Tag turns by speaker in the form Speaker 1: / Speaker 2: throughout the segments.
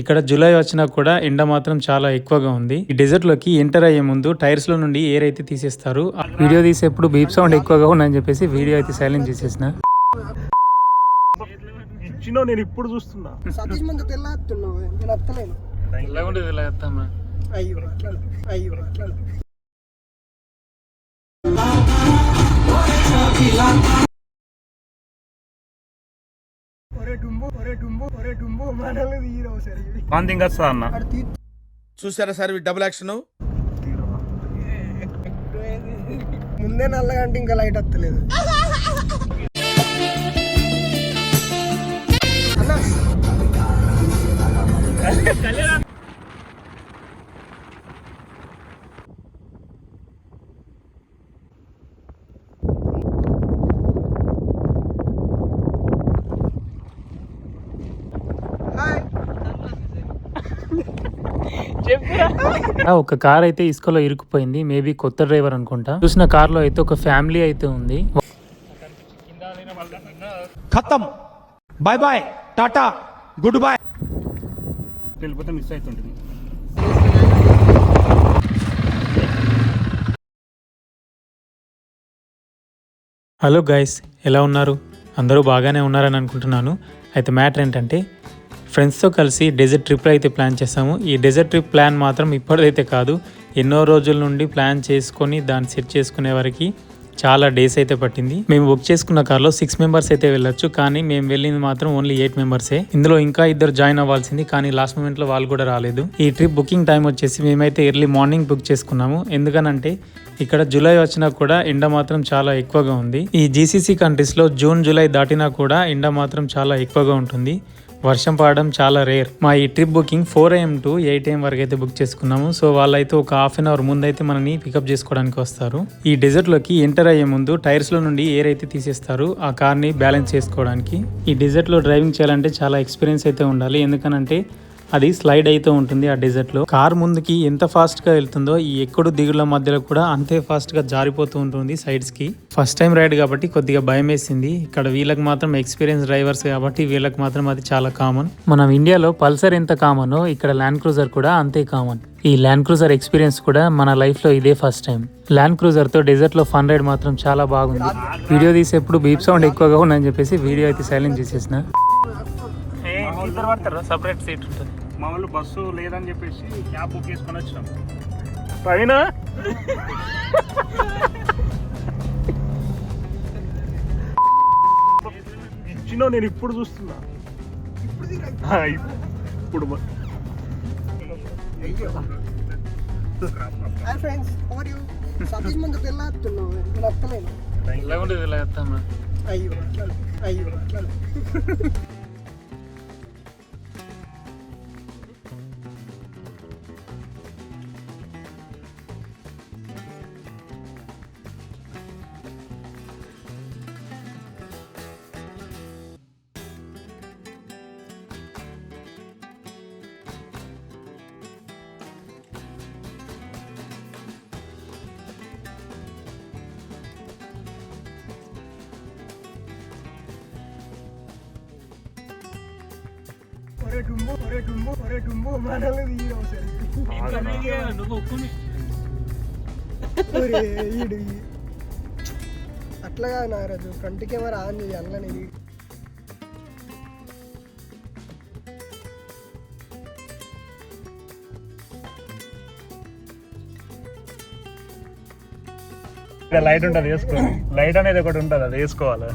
Speaker 1: ఇక్కడ జూలై వచ్చినా కూడా ఎండ మాత్రం చాలా ఎక్కువగా ఉంది. ఈ డెజర్ట్ లోకి ఎంటర్ అయ్యే ముందు టైర్స్ లో నుండి ఎయిర్ అయితే తీసేస్తారు. వీడియో తీసేప్పుడు బీప్ సౌండ్ ఎక్కువగా ఉందని చెప్పేసి వీడియో అయితే సైలెంట్ చేసేసిన.
Speaker 2: నేను ఇప్పుడు చూస్తున్నా
Speaker 3: సతీష్ మంది తెల్లాస్తున్నావు నేను అత్తలేను. అయ్యో అయ్యో
Speaker 4: చూసారా సార్ డబుల్ యాక్షన్
Speaker 3: ముందే నల్లగంటే ఇంకా లైట్ వస్తలేదు.
Speaker 1: ఒక కార్ అయితే ఇసుకలో ఇరుక్కుపోయింది. మేబీ కొత్త డ్రైవర్ అనుకుంటా. చూసిన కార్ లో అయితే ఒక ఫ్యామిలీ అయితే ఉంది.
Speaker 2: ఖతం, bye bye, Tata, good bye. వెళ్ళిపోతే మిస్ అవుతుంటుంది.
Speaker 1: హలో గైస్, ఎలా ఉన్నారు? అందరూ బాగానే ఉన్నారని అనుకుంటున్నాను. అయితే మ్యాటర్ ఏంటంటే ఫ్రెండ్స్తో కలిసి డెజర్ట్ ట్రిప్ అయితే ప్లాన్ చేసాము. ఈ డెజర్ట్ ట్రిప్ ప్లాన్ మాత్రం ఇప్పటిదైతే కాదు, ఎన్నో రోజుల నుండి ప్లాన్ చేసుకొని దాన్ని సెట్ చేసుకునే వరకు చాలా డేస్ అయితే పట్టింది. మేము బుక్ చేసుకున్న కార్లో 6 మెంబర్స్ అయితే వెళ్ళొచ్చు, కానీ మేము వెళ్ళింది మాత్రం ఓన్లీ 8 మెంబర్సే. ఇందులో ఇంకా 2 జాయిన్ అవ్వాల్సింది, కానీ లాస్ట్ మూమెంట్లో వాళ్ళు కూడా రాలేదు. ఈ ట్రిప్ బుకింగ్ టైం వచ్చేసి మేమైతే ఎర్లీ మార్నింగ్ బుక్ చేసుకున్నాము. ఎందుకనంటే ఇక్కడ జూలై వచ్చినా కూడా ఎండ మాత్రం చాలా ఎక్కువగా ఉంది. ఈ జీసీసీ కంట్రీస్లో జూన్ జూలై దాటినా కూడా ఎండ మాత్రం చాలా ఎక్కువగా ఉంటుంది. వర్షం పడడం చాలా రేర్. మా ఈ trip booking 4 AM to 8 AM వరకు అయితే బుక్ చేసుకున్నాము. సో వాళ్ళైతే ఒక ½ an hour ముందు అయితే మనని పికప్ చేసుకోవడానికి వస్తారు. ఈ డెజర్ట్ లోకి ఎంటర్ అయ్యే ముందు టైర్స్ లో నుండి ఎయిర్ అయితే తీసేస్తారు, ఆ కార్ ని బ్యాలెన్స్ చేసుకోవడానికి. ఈ డెజర్ట్ లో డ్రైవింగ్ చేయాలంటే చాలా ఎక్స్పీరియన్స్ అయితే ఉండాలి. ఎందుకనంటే అది స్లైడ్ అయితే ఉంటుంది. ఆ డెజర్ట్ లో కార్ ముందుకి ఎంత ఫాస్ట్ గా వెళ్తుందో ఈ ఎక్కుడు దిగుల మధ్యలో కూడా అంతే ఫాస్ట్ గా జారిపోతూ ఉంటుంది సైడ్స్ కి. ఫస్ట్ టైం రైడ్ కాబట్టి కొద్దిగా భయం వేసింది. ఇక్కడ వీళ్ళకి మాత్రం ఎక్స్పీరియన్స్ డ్రైవర్స్ కాబట్టి వీళ్ళకి మాత్రం అది చాలా కామన్. మనం ఇండియాలో పల్సర్ ఎంత కామనో ఇక్కడ ల్యాండ్ క్రూజర్ కూడా అంతే కామన్. ఈ ల్యాండ్ క్రూజర్ ఎక్స్పీరియన్స్ కూడా మన లైఫ్ లో ఇదే ఫస్ట్ టైం. ల్యాండ్ క్రూజర్ తో డెజర్ట్ లో ఫన్ రైడ్ మాత్రం చాలా బాగుంది. వీడియో తీసేప్పుడు బీప్ సౌండ్ ఎక్కువగా ఉందని చెప్పేసి వీడియో అయితే సైలెంట్ చేసేసిన. సపరేట్ సీట్ ఉంటుంది.
Speaker 2: మా వాళ్ళు బస్సు లేదని చెప్పేసి క్యాబ్ బుక్ చేసుకొని వచ్చినాం. పైన ఇచ్చినో నేను ఇప్పుడు చూస్తున్నా. ఇప్పుడు
Speaker 3: hi friends, how are you? Satish మంది తెల్లాస్తున్నావు నేను అత్తలేను. అయ్యో అయ్యో అట్లాగా నారాజు ఫ్రంట్ కెమెరా ఆన్ చేయాలి. నేను
Speaker 2: లైట్ ఉంటుంది, వేసుకోవాలి. లైట్ అనేది ఒకటి ఉంటుంది, అది వేసుకోవాలి.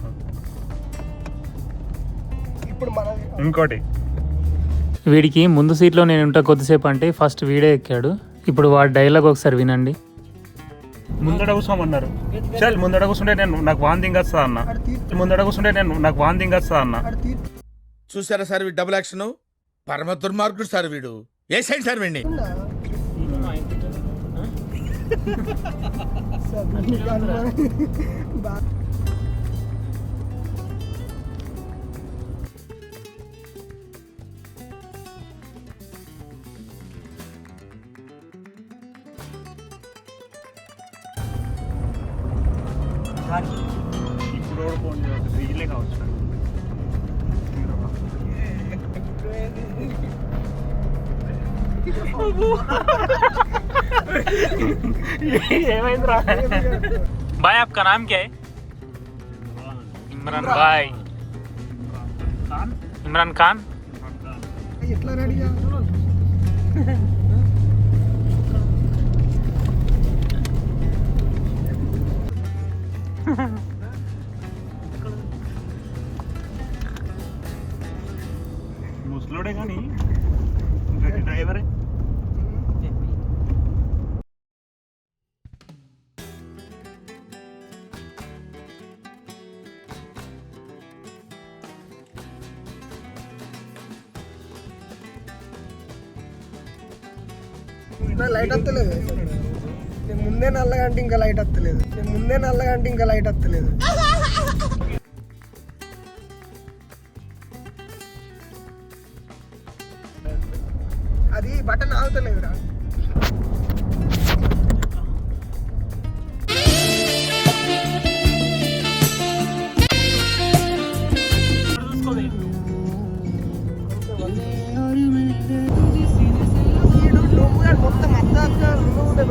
Speaker 3: ఇప్పుడు మన
Speaker 2: ఇంకోటి
Speaker 1: వీడికి ముందు సీట్లో నేను ఉంటా కొద్దిసేపు అంటే ఫస్ట్ వీడే ఎక్కాడు. ఇప్పుడు వాడి డైలాగ్ ఒకసారి వినండి.
Speaker 2: ముందడ కూర్చోమన్నారు. చల్ ముందడ కూర్చుంటే నేను నాకు వాంతింగ్ వస్తా అన్న. ముందడ కూర్చుంటే నేను నాకు వాంతింగ్ వస్తా అన్న.
Speaker 4: చూసారా సార్ డబుల్ యాక్షన్ పరమ దుర్మార్గుడు సార్ వీడు. ఏ సైడ్ సార్ వీడిని
Speaker 2: ఇప్పుడు ఫోన్ చేయాలి, వీళ్ళే కావచ్చు. ఏమైందిరా?
Speaker 1: भाई आपका नाम क्या है? इमरान भाई। इमरान खान।
Speaker 3: ఎట్లా రెడీగా
Speaker 2: ముసలోడే కానీ డ్రైవరే.
Speaker 3: లైట్ వస్తలేదు. నేను ముందే నల్లగంటే ఇంకా లైట్ వస్తలేదు. అది బటన్ ఆగుతలేదురా. ఈడు డొమ్ముగా మొత్తం అద్దా ఉండే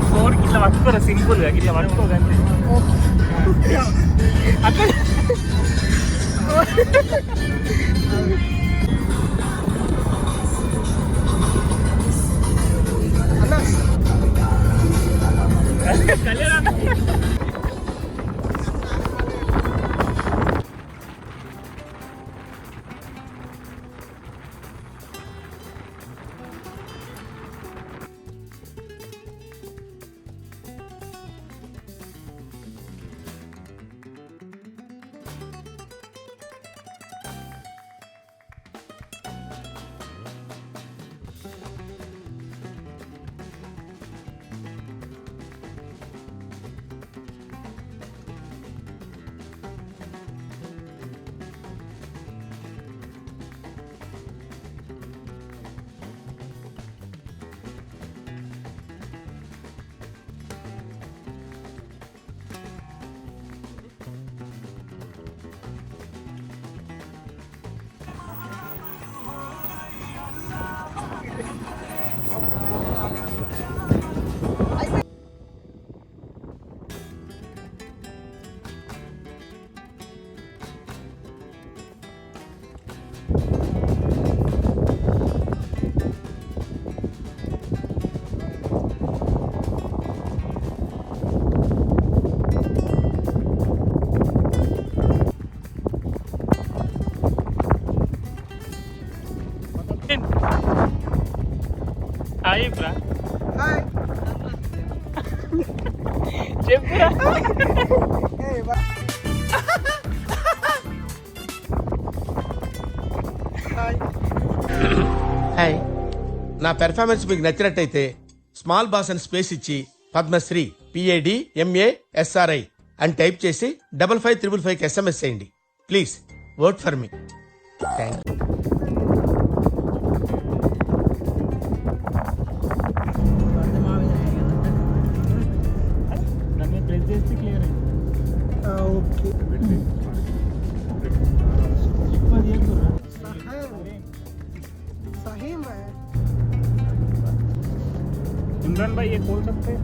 Speaker 2: ఫోన్కి ఇట్లా పట్టుకోరా, సింపుల్గా ఇట్లా పట్టుకోగంతే.
Speaker 3: అక్కడ అన్న
Speaker 2: కళ్యాణ్
Speaker 1: హాయ్ బ్రా.
Speaker 3: హాయ్.
Speaker 1: చెప్పురా.
Speaker 3: ఏయ్ బా. హాయ్.
Speaker 4: హాయ్. నా పెర్ఫార్మెన్స్ మీకు నచ్చినట్టయితే స్మాల్ బాస్ అని స్పేస్ ఇచ్చి పద్మశ్రీ PADMASRI అని టైప్ చేసి 5555 SMS చేయండి. Please vote for me. Thank you.
Speaker 1: దాన్ని ప్రెస్ చేస్తే క్లియర్ అయింది.
Speaker 3: ఓకే. सही में
Speaker 2: इमरान भाई ये खोल सकते हैं?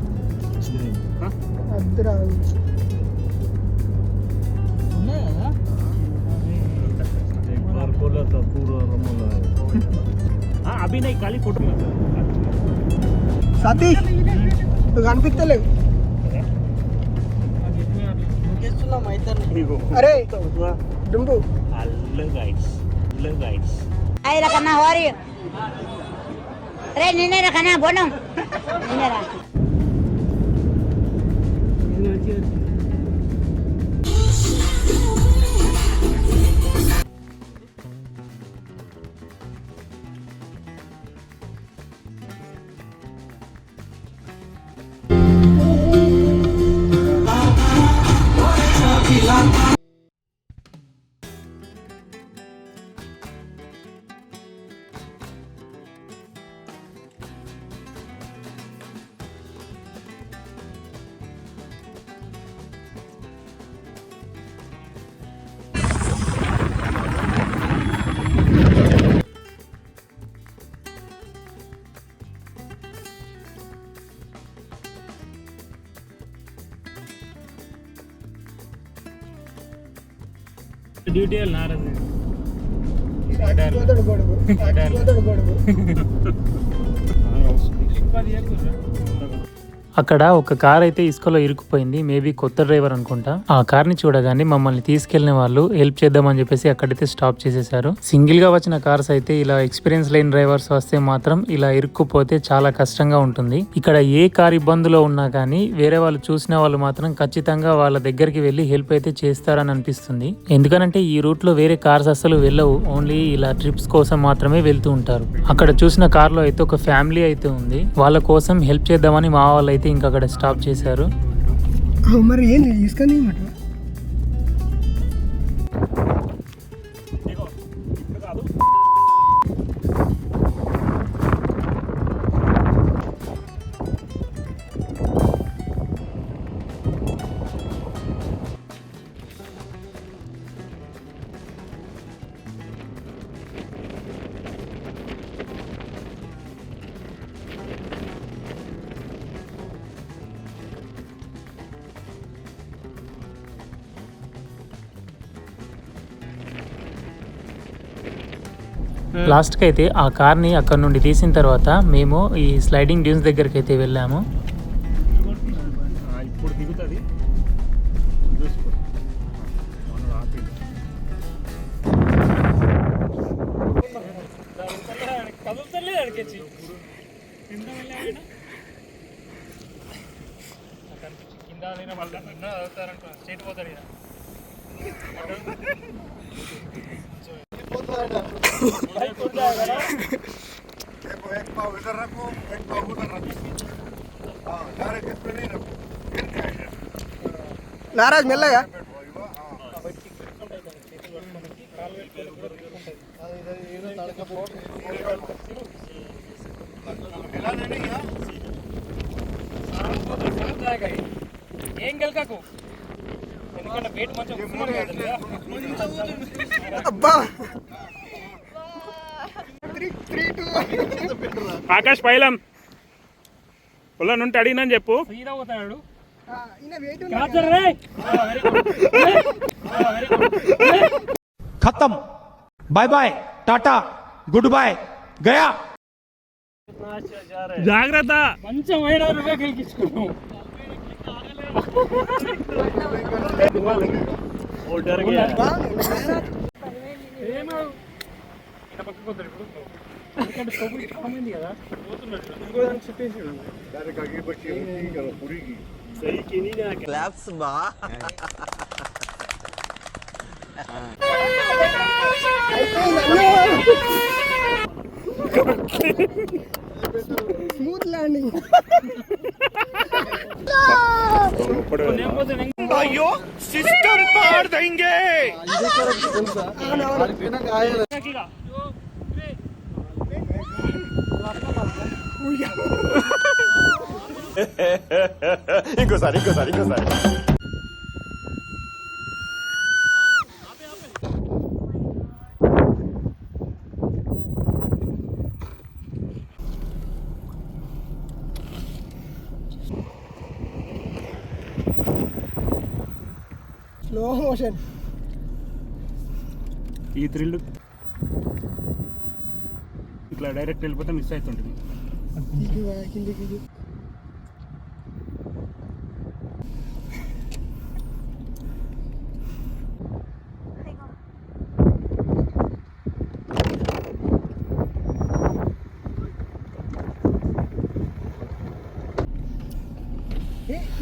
Speaker 2: हाँ?
Speaker 3: अदरा
Speaker 2: हाँ अभी नहीं, खाली फोटो में.
Speaker 3: సతీష్ నువ్వు కనిపిస్తలేవు. అరే Dumbu
Speaker 2: Hello guys.
Speaker 5: Ay, rakana, how are you? Re, nene rakana, bonum. Nene rakana.
Speaker 1: Duty నారదు
Speaker 3: అతడు గొడుగు అతడు గొడుగు
Speaker 1: అక్కడ ఒక కార్ అయితే ఇసుకలో ఇరుక్కుపోయింది. మేబీ కొత్త డ్రైవర్ అనుకుంటా. ఆ కార్ ని చూడగానే మమ్మల్ని తీసుకెళ్లిన వాళ్ళు హెల్ప్ చేద్దామని చెప్పేసి అక్కడైతే స్టాప్ చేసేసారు. సింగిల్ గా వచ్చిన కార్స్ అయితే ఇలా ఎక్స్పీరియన్స్ లేని డ్రైవర్స్ వస్తే మాత్రం ఇలా ఇరుక్కుపోతే చాలా కష్టంగా ఉంటుంది. ఇక్కడ ఏ కార్ ఇబ్బందులో ఉన్నా కానీ వేరే వాళ్ళు చూసిన వాళ్ళు మాత్రం ఖచ్చితంగా వాళ్ళ దగ్గరికి వెళ్లి హెల్ప్ అయితే చేస్తారని అనిపిస్తుంది. ఎందుకనంటే ఈ రూట్ లో వేరే కార్స్ అస్సలు వెళ్ళవు. ఓన్లీ ఇలా ట్రిప్స్ కోసం మాత్రమే వెళ్తూ ఉంటారు. అక్కడ చూసిన కార్ లో అయితే ఒక ఫ్యామిలీ అయితే ఉంది. వాళ్ళ కోసం హెల్ప్ చేద్దామని మా వాళ్ళు అయితే ఇంకా అక్కడ స్టాప్ చేశారు.
Speaker 3: మరి ఏంది తీసుకొని
Speaker 1: లాస్ట్ కి అయితే ఆ కార్ ని అక్కడ నుండి తీసిన తర్వాత మేము ఈ స్లైడింగ్ డ్యూన్స్ దగ్గరికి అయితే వెళ్ళాము.
Speaker 2: ఇప్పుడు దిగుతుంది చూసుకో.
Speaker 3: నారాజ్ మెల్లగా
Speaker 1: ఏం గెలకకు ఎందుకంటే వెయిట్ మంచిగా
Speaker 3: అబ్బా
Speaker 2: ఆకాష్ పైలం పొలం నుండి అడిగినని చెప్పు.
Speaker 1: సీదా పోతాడు.
Speaker 4: ఖతం, bye bye, Tata, good boy, గయా.
Speaker 2: జాగ్రత్త.
Speaker 1: మంచిగా పోయినా నువ్వే గెలిపించుకున్నావు.
Speaker 3: Smooth landing.
Speaker 4: అయ్యో సిస్టమ్ పార్ దేంగే.
Speaker 6: ఇంకోసారి
Speaker 3: స్లో మోషన్.
Speaker 2: ఈ థ్రిల్ ఇట్లా డైరెక్ట్ వెళ్ళిపోతే మిస్ అవుతుంటుంది.
Speaker 3: కిందికి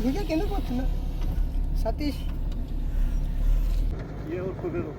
Speaker 3: కిందకి ఎందుకు వస్తున్నా సతీష్?
Speaker 2: ఏ ఊరుకోలేదు.